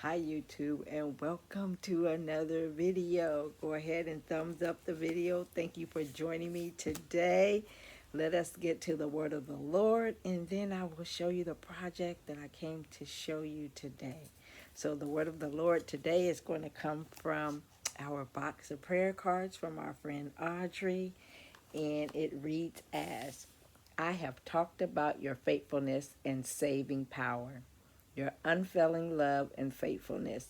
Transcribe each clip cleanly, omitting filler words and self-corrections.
Hi YouTube, and welcome to another video. Go ahead and thumbs up the video. Thank you for joining me today. Let us get to the word of the Lord, and then I will show you the project that I came to show you today. So the word of the Lord today is going to come from our box of prayer cards from our friend Audrey, and it reads as, I have talked about your faithfulness and saving power, your unfailing love and faithfulness.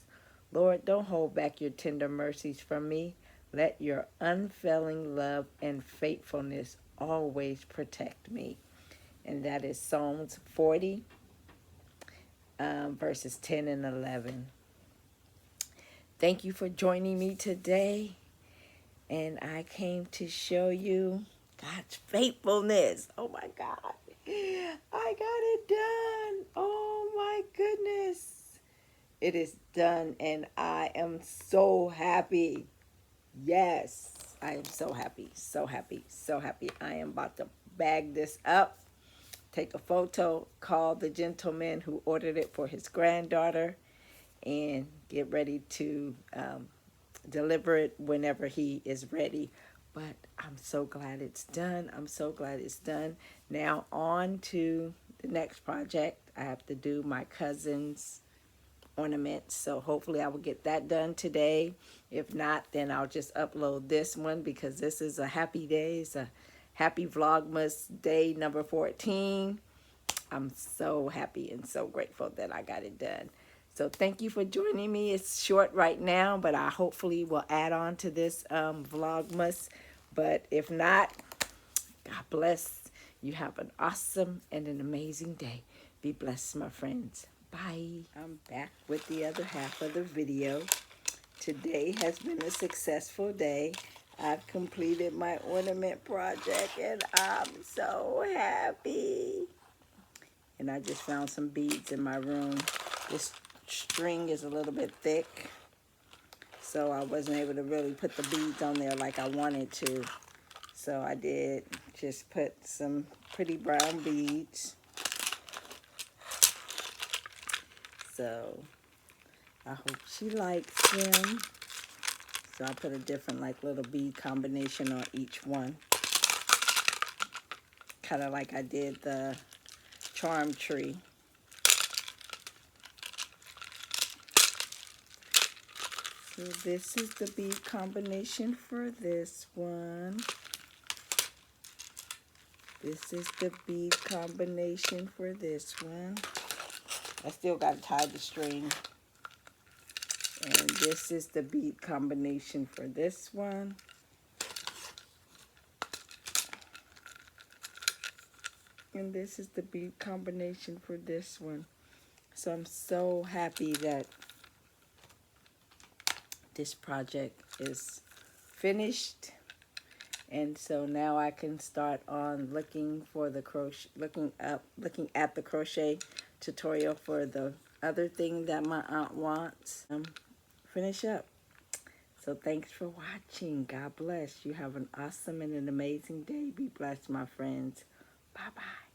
Lord, don't hold back your tender mercies from me. Let your unfailing love and faithfulness always protect me. And that is Psalms 40, verses 10 and 11. Thank you for joining me today. And I came to show you God's faithfulness. Oh my God. I got it done. Oh my goodness. It is done and I am so happy. Yes, I am so happy, so happy, so happy. I am about to bag this up, take a photo, call the gentleman who ordered it for his granddaughter, and get ready to deliver it whenever he is ready. But I'm so glad it's done. I'm so glad it's done. Now on to the next project. I have to do my cousin's ornaments, so hopefully I will get that done today. If not, then I'll just upload this one because this is a happy day. It's a happy Vlogmas day number 14. I'm so happy and so grateful that I got it done. So thank you for joining me. It's short right now, but I hopefully will add on to this Vlogmas. But if not, God bless. You have an awesome and an amazing day. Be blessed, my friends. Bye. I'm back with the other half of the video. Today has been a successful day. I've completed my ornament project and I'm so happy. And I just found some beads in my room. This string is a little bit thick, so I wasn't able to really put the beads on there like I wanted to. So I did just put some pretty brown beads. So I hope she likes them. So I put a different like little bead combination on each one. Kind of like I did the charm tree. So this is the bead combination for this one. This is the bead combination for this one. I still got to tie the string. And this is the bead combination for this one. And this is the bead combination for this one. So I'm so happy that this project is finished. And so now I can start on looking for the crochet, looking at the crochet tutorial for the other thing that my aunt wants. Finish up. So thanks for watching. God bless. You have an awesome and an amazing day. Be blessed, my friends. Bye-bye.